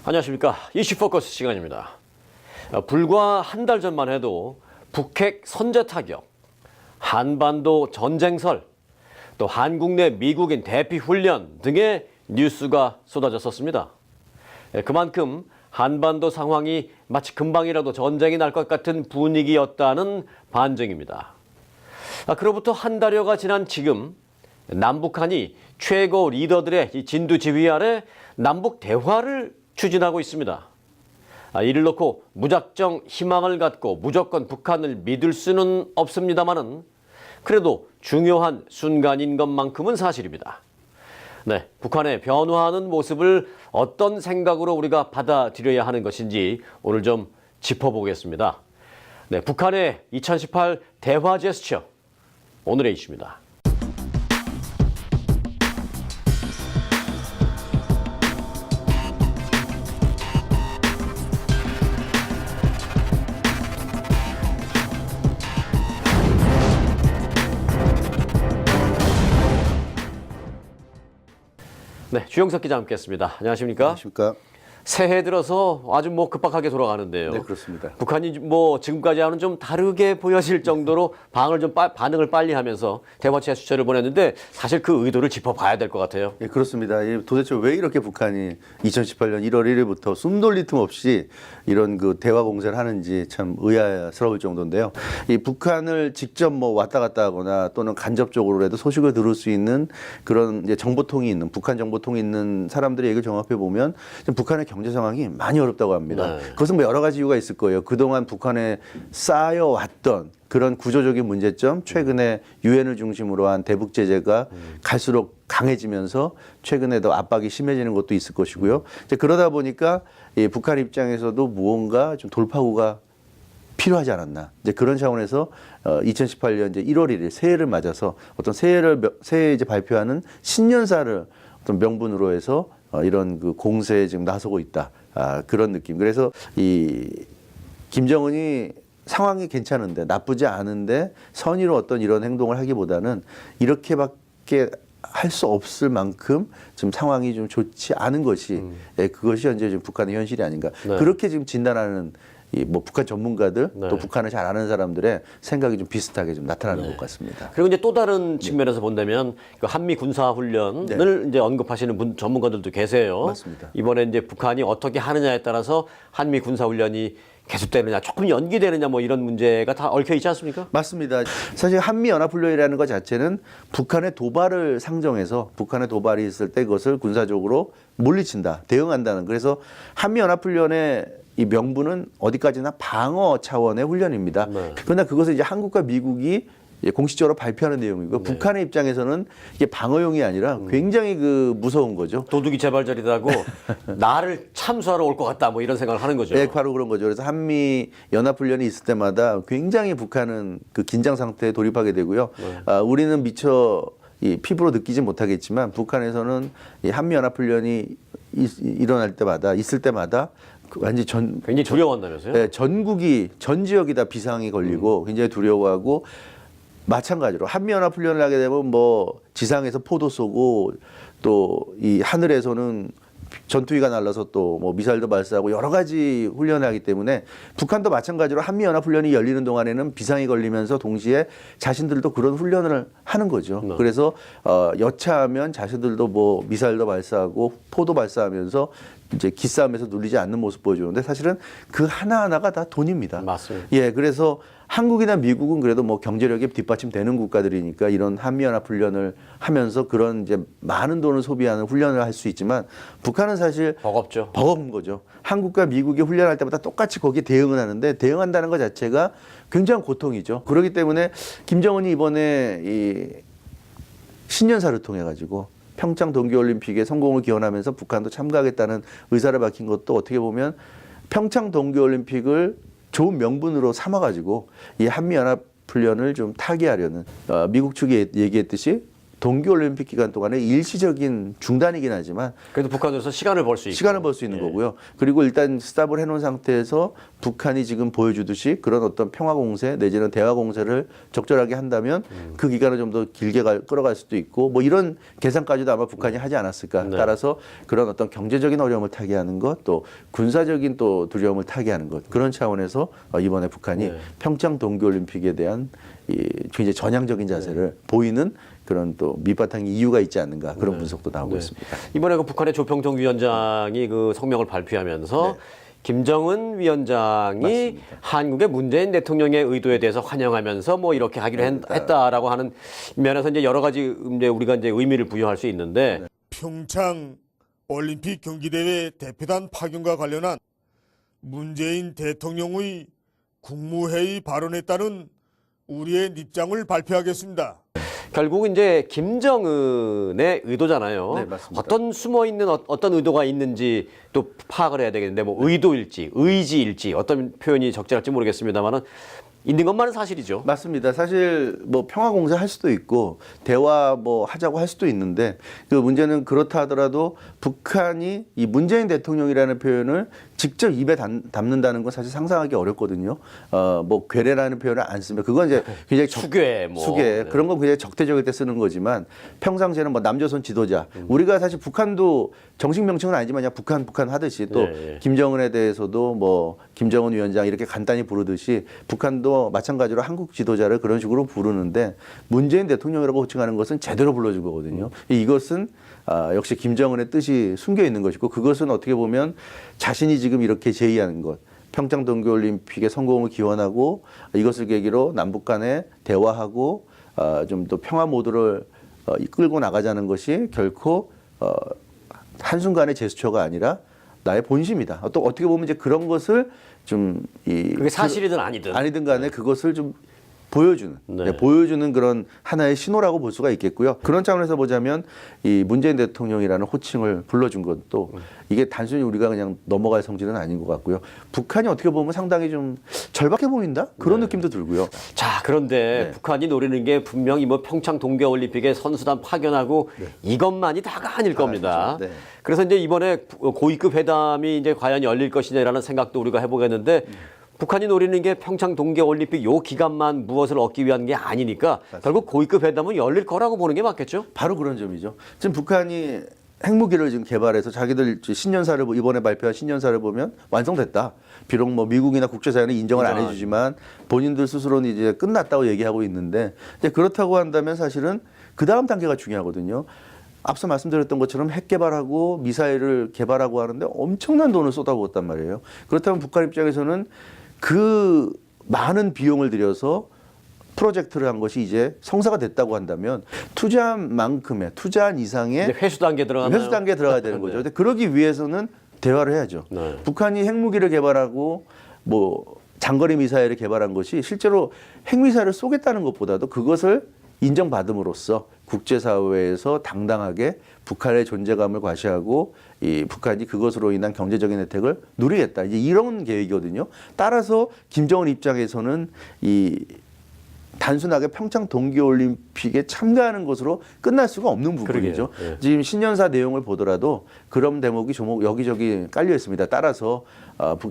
안녕하십니까. 이슈 포커스 시간입니다. 불과 한 달 전만 해도 북핵 선제 타격, 한반도 전쟁설, 또 한국 내 미국인 대피 훈련 등의 뉴스가 쏟아졌었습니다. 그만큼 한반도 상황이 마치 금방이라도 전쟁이 날 것 같은 분위기였다는 반증입니다. 그로부터 한 달여가 지난 지금 남북한이 최고 리더들의 이 진두지휘 아래 남북 대화를 추진하고 있습니다. 이를 놓고 무작정 희망을 갖고 무조건 북한을 믿을 수는 없습니다만은 그래도 중요한 순간인 것만큼은 사실입니다. 네, 북한의 변화하는 모습을 어떤 생각으로 우리가 받아들여야 하는 것인지 오늘 좀 짚어보겠습니다. 네, 북한의 2018 대화 제스처, 오늘의 이슈입니다. 네, 주영석 기자 함께했습니다. 안녕하십니까? 안녕하십니까? 새해 들어서 아주 급박하게 돌아가는데요. 네, 그렇습니다. 북한이 지금까지와는 좀 다르게 보여질 정도로 반응을 빨리 하면서 대화 제스처를 보냈는데 사실 그 의도를 짚어봐야 될 것 같아요. 예, 그렇습니다. 도대체 왜 이렇게 북한이 2018년 1월 1일부터 숨돌릴 틈 없이 이런 그 대화 공세를 하는지 참 의아스러울 정도인데요. 이 북한을 직접 왔다 갔다 하거나 또는 간접적으로라도 소식을 들을 수 있는 그런 이제 정보통이 있는 북한 정보통이 있는 사람들의 얘기를 종합해 보면 북한의 경제 상황이 많이 어렵다고 합니다. 네. 그것은 여러 가지 이유가 있을 거예요. 그동안 북한에 쌓여왔던 그런 구조적인 문제점, 최근에 유엔을 중심으로 한 대북 제재가 갈수록 강해지면서 최근에 더 압박이 심해지는 것도 있을 것이고요. 이제 그러다 보니까 이 북한 입장에서도 무언가 좀 돌파구가 필요하지 않았나. 이제 그런 차원에서 2018년 이제 1월 1일 새해를 맞아서 어떤 새해 이제 발표하는 신년사를 어떤 명분으로 해서 이런 그 공세에 지금 나서고 있다. 그런 느낌. 그래서 이 김정은이 상황이 괜찮은데 나쁘지 않은데 선의로 어떤 이런 행동을 하기보다는 이렇게밖에 할 수 없을 만큼 지금 상황이 좀 좋지 않은 것이 그것이 현재 지금 북한의 현실이 아닌가. 네. 그렇게 지금 진단하는 북한 전문가들 네. 또 북한을 잘 아는 사람들의 생각이 좀 비슷하게 좀 나타나는 것 같습니다. 그리고 이제 또 다른 측면에서 본다면 그 한미 군사 훈련을 이제 언급하시는 전문가들도 계세요. 맞습니다. 이번에 이제 북한이 어떻게 하느냐에 따라서 한미 군사 훈련이 계속되느냐, 조금 연기되느냐 이런 문제가 다 얽혀 있지 않습니까? 맞습니다. 사실 한미연합훈련이라는 것 자체는 북한의 도발을 상정해서 북한의 도발이 있을 때 그것을 군사적으로 물리친다, 대응한다는. 그래서 한미연합훈련의 이 명분은 어디까지나 방어 차원의 훈련입니다. 네. 그러나 그것을 이제 한국과 미국이 공식적으로 발표하는 내용이고 네. 북한의 입장에서는 이게 방어용이 아니라 굉장히 무서운 거죠. 도둑이 재발절이라고 나를 참수하러 올 것 같다 이런 생각을 하는 거죠. 네, 바로 그런 거죠. 그래서 한미 연합훈련이 있을 때마다 굉장히 북한은 그 긴장 상태에 돌입하게 되고요. 네. 우리는 미처 이 피부로 느끼지 못하겠지만 북한에서는 이 한미 연합훈련이 일어날 때마다 있을 때마다 완전히 굉장히 두려워한다면서요? 네, 전 지역이 다 비상이 걸리고 굉장히 두려워하고 마찬가지로 한미연합훈련을 하게 되면 지상에서 포도 쏘고 또 이 하늘에서는 전투기가 날라서 또 미사일도 발사하고 여러 가지 훈련을 하기 때문에 북한도 마찬가지로 한미연합훈련이 열리는 동안에는 비상이 걸리면서 동시에 자신들도 그런 훈련을 하는 거죠. 네. 그래서 여차하면 자신들도 미사일도 발사하고 포도 발사하면서 이제 기싸움에서 눌리지 않는 모습 보여주는데 사실은 그 하나하나가 다 돈입니다. 맞습니다. 예, 그래서 한국이나 미국은 그래도 경제력이 뒷받침되는 국가들이니까 이런 한미연합훈련을 하면서 그런 이제 많은 돈을 소비하는 훈련을 할 수 있지만 북한은 사실 버겁죠. 버거운 거죠. 한국과 미국이 훈련할 때마다 똑같이 거기에 대응을 하는데 대응한다는 것 자체가 굉장한 고통이죠. 그렇기 때문에 김정은이 이번에 이 신년사를 통해 가지고 평창 동계올림픽에 성공을 기원하면서 북한도 참가하겠다는 의사를 밝힌 것도 어떻게 보면 평창 동계올림픽을 좋은 명분으로 삼아가지고 이 한미연합훈련을 좀 타개하려는 미국 측이 얘기했듯이 동계올림픽 기간 동안에 일시적인 중단이긴 하지만 그래도 북한으로서 시간을 벌 수 있고. 시간을 벌 수 있는 예. 거고요. 그리고 일단 스탑을 해놓은 상태에서 북한이 지금 보여주듯이 그런 어떤 평화 공세 내지는 대화 공세를 적절하게 한다면 그 기간을 좀 더 길게 끌어갈 수도 있고 뭐 이런 계산까지도 아마 북한이 하지 않았을까. 네. 따라서 그런 어떤 경제적인 어려움을 타개하는 것, 또 군사적인 또 두려움을 타개하는 것 그런 차원에서 이번에 북한이 네. 평창 동계올림픽에 대한 굉장히 전향적인 자세를 보이는 그런 또 밑바탕 이유가 있지 않는가 그런 분석도 나오고 있습니다. 이번에 그 북한의 조평정 위원장이 그 성명을 발표하면서 김정은 위원장이 맞습니다. 한국의 문재인 대통령의 의도에 대해서 환영하면서 뭐 이렇게 하기로 했다라고 하는 면에서 이제 여러 가지 이제 우리가 이제 의미를 부여할 수 있는데 평창 올림픽 경기대회 대표단 파견과 관련한 문재인 대통령의 국무회의 발언에 따른 우리의 입장을 발표하겠습니다. 결국 이제 김정은의 의도잖아요. 네, 맞습니다. 어떤 숨어 있는 어떤 의도가 있는지 또 파악을 해야 되겠는데 뭐 의도일지 의지일지 어떤 표현이 적절할지 모르겠습니다만은 있는 것만은 사실이죠. 맞습니다. 사실 뭐 평화 공세 할 수도 있고 대화 뭐 하자고 할 수도 있는데 그 문제는 그렇다 하더라도 북한이 이 문재인 대통령이라는 표현을 직접 입에 담는다는 건 사실 상상하기 어렵거든요. 뭐 괴뢰라는 표현을 안 쓰면 그건 이제 굉장히 수괴 뭐. 수괴 네. 그런 건 굉장히 적대적일 때 쓰는 거지만 평상시에는 뭐 남조선 지도자 우리가 사실 북한도 정식 명칭은 아니지만 그냥 북한 하듯이 또 네. 김정은에 대해서도 뭐 김정은 위원장 이렇게 간단히 부르듯이 북한도 마찬가지로 한국 지도자를 그런 식으로 부르는데 문재인 대통령이라고 호칭하는 것은 제대로 불러준 거거든요. 이것은 역시 김정은의 뜻이 숨겨 있는 것이고 그것은 어떻게 보면 자신이 지금 이렇게 제의하는 것 평창 동계올림픽의 성공을 기원하고 이것을 계기로 남북 간에 대화하고 좀 더 평화 모드를 이끌고 나가자는 것이 결코 한순간의 제스처가 아니라 나의 본심이다. 또 어떻게 보면 이제 그런 것을 좀 그게 사실이든 아니든 간에 그것을 좀 보여주는 보여주는 그런 하나의 신호라고 볼 수가 있겠고요. 그런 차원에서 보자면 이 문재인 대통령이라는 호칭을 불러준 것도 이게 단순히 우리가 그냥 넘어갈 성질은 아닌 것 같고요. 북한이 어떻게 보면 상당히 좀 절박해 보인다 그런 느낌도 들고요. 자, 그런데 북한이 노리는 게 분명히 뭐 평창 동계올림픽에 선수단 파견하고 이것만이 다가 아닐 겁니다. 아니죠. 네. 그래서 이제 이번에 고위급 회담이 이제 과연 열릴 것이냐라는 생각도 우리가 해보겠는데 북한이 노리는 게 평창 동계올림픽 요 기간만 무엇을 얻기 위한 게 아니니까 결국 고위급 회담은 열릴 거라고 보는 게 맞겠죠? 바로 그런 점이죠. 지금 북한이 핵무기를 지금 개발해서 자기들 신년사를 이번에 발표한 신년사를 보면 완성됐다. 비록 뭐 미국이나 국제사회는 인정을 안 해주지만 본인들 스스로는 이제 끝났다고 얘기하고 있는데 이제 그렇다고 한다면 사실은 그 다음 단계가 중요하거든요. 앞서 말씀드렸던 것처럼 핵 개발하고 미사일을 개발하고 하는데 엄청난 돈을 쏟아부었단 말이에요. 그렇다면 북한 입장에서는 그 많은 비용을 들여서 프로젝트를 한 것이 이제 성사가 됐다고 한다면 투자한 만큼의 투자한 이상의 이제 회수 단계 들어가나요? 회수 단계에 들어가야 되는 거죠. 근데 그러기 위해서는 대화를 해야죠. 네. 북한이 핵무기를 개발하고 뭐 장거리 미사일을 개발한 것이 실제로 핵미사일을 쏘겠다는 것보다도 그것을 인정받음으로써 국제사회에서 당당하게 북한의 존재감을 과시하고 이 북한이 그것으로 인한 경제적인 혜택을 누리겠다. 이제 이런 계획이거든요. 따라서 김정은 입장에서는 이 단순하게 평창 동계올림픽에 참가하는 것으로 끝날 수가 없는 부분이죠. 그러게요. 예. 지금 신년사 내용을 보더라도 그런 대목이 조목 여기저기 깔려 있습니다. 따라서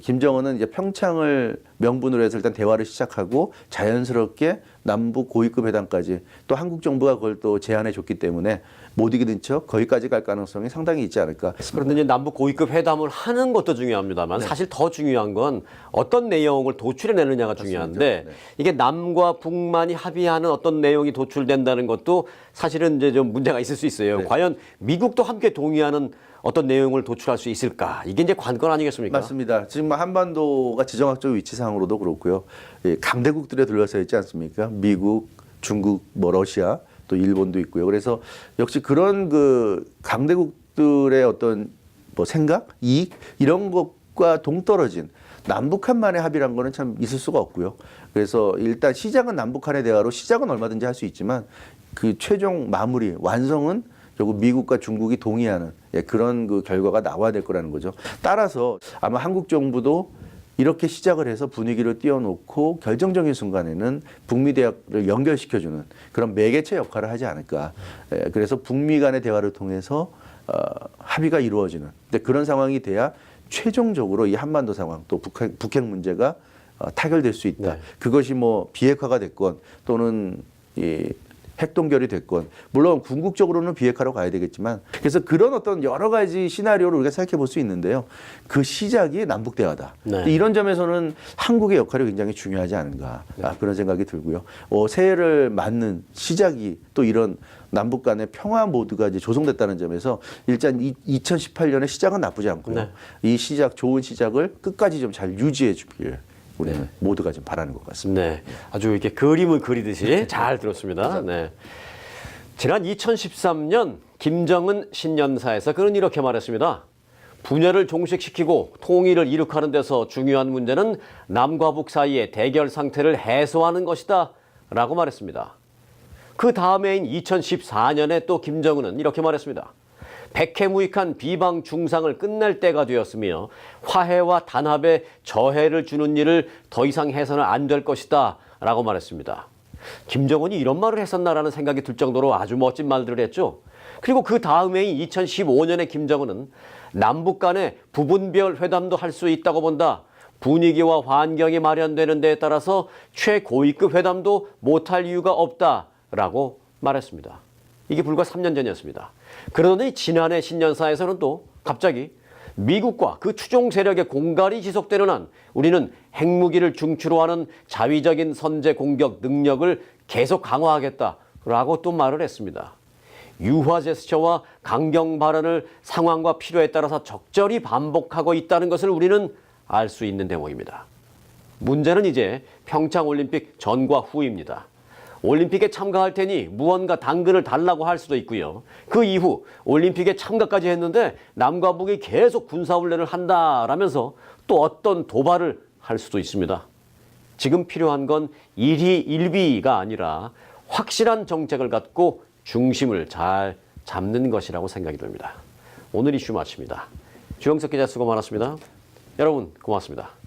김정은은 이제 평창을 명분으로 해서 일단 대화를 시작하고 자연스럽게 남북 고위급 회담까지 또 한국 정부가 그걸 또 제안해 줬기 때문에 못 이기는 척 거기까지 갈 가능성이 상당히 있지 않을까. 그런데 이제 남북 고위급 회담을 하는 것도 중요합니다만 사실 더 중요한 건 어떤 내용을 도출해내느냐가 중요한데 이게 남과 북만이 합의하는 어떤 내용이 도출된다는 것도 사실은 이제 좀 문제가 있을 수 있어요. 과연 미국도 함께 동의하는 어떤 내용을 도출할 수 있을까? 이게 이제 관건 아니겠습니까? 맞습니다. 지금 뭐 한반도가 지정학적 위치상으로도 그렇고요. 강대국들에 둘러싸여 있지 않습니까? 미국, 중국, 뭐 러시아, 또 일본도 있고요. 그래서 역시 그런 그 강대국들의 어떤 뭐 생각, 이익 이런 것과 동떨어진 남북한만의 합의란 거는 참 있을 수가 없고요. 그래서 일단 시작은 남북한의 대화로 시작은 얼마든지 할 수 있지만 그 최종 마무리, 완성은 결국 미국과 중국이 동의하는 그런 그 결과가 나와야 될 거라는 거죠. 따라서 아마 한국 정부도 이렇게 시작을 해서 분위기를 띄워놓고 결정적인 순간에는 북미 대화를 연결시켜주는 그런 매개체 역할을 하지 않을까. 그래서 북미 간의 대화를 통해서 합의가 이루어지는. 근데 그런 상황이 돼야 최종적으로 이 한반도 상황 또 북핵 문제가 타결될 수 있다. 네. 그것이 뭐 비핵화가 됐건 또는 이 핵동결이 됐건 물론 궁극적으로는 비핵화로 가야 되겠지만 그래서 그런 어떤 여러 가지 시나리오를 우리가 생각해 볼 수 있는데요. 그 시작이 남북 대화다. 네. 이런 점에서는 한국의 역할이 굉장히 중요하지 않은가 그런 생각이 들고요. 새해를 맞는 시작이 또 이런 남북 간의 평화 모드가 이제 조성됐다는 점에서 일단 2018년의 시작은 나쁘지 않고요. 네. 이 시작 좋은 시작을 끝까지 좀 잘 유지해 주길 우리는 모두가 좀 바라는 것 같습니다. 네, 아주 이렇게 그림을 그리듯이 잘 들었습니다. 네. 지난 2013년 김정은 신년사에서 그는 이렇게 말했습니다. 분열을 종식시키고 통일을 이룩하는 데서 중요한 문제는 남과 북 사이의 대결 상태를 해소하는 것이다 라고 말했습니다. 그 다음해인 2014년에 또 김정은은 이렇게 말했습니다. 백해무익한 비방 중상을 끝낼 때가 되었으며 화해와 단합에 저해를 주는 일을 더 이상 해서는 안 될 것이다 라고 말했습니다. 김정은이 이런 말을 했었나라는 생각이 들 정도로 아주 멋진 말들을 했죠. 그리고 그 다음해인 2015년에 김정은은 남북 간의 부분별 회담도 할 수 있다고 본다. 분위기와 환경이 마련되는 데에 따라서 최고위급 회담도 못할 이유가 없다라고 말했습니다. 이게 불과 3년 전이었습니다. 그러더니 지난해 신년사에서는 또 갑자기 미국과 그 추종 세력의 공갈이 지속되는 한 우리는 핵무기를 중추로 하는 자위적인 선제 공격 능력을 계속 강화하겠다라고 또 말을 했습니다. 유화 제스처와 강경 발언을 상황과 필요에 따라서 적절히 반복하고 있다는 것을 우리는 알 수 있는 대목입니다. 문제는 이제 평창올림픽 전과 후입니다. 올림픽에 참가할 테니 무언가 당근을 달라고 할 수도 있고요. 그 이후 올림픽에 참가까지 했는데 남과 북이 계속 군사훈련을 한다라면서 또 어떤 도발을 할 수도 있습니다. 지금 필요한 건 일희일비가 아니라 확실한 정책을 갖고 중심을 잘 잡는 것이라고 생각이 듭니다. 오늘 이슈 마칩니다. 주영석 기자 수고 많았습니다. 여러분 고맙습니다.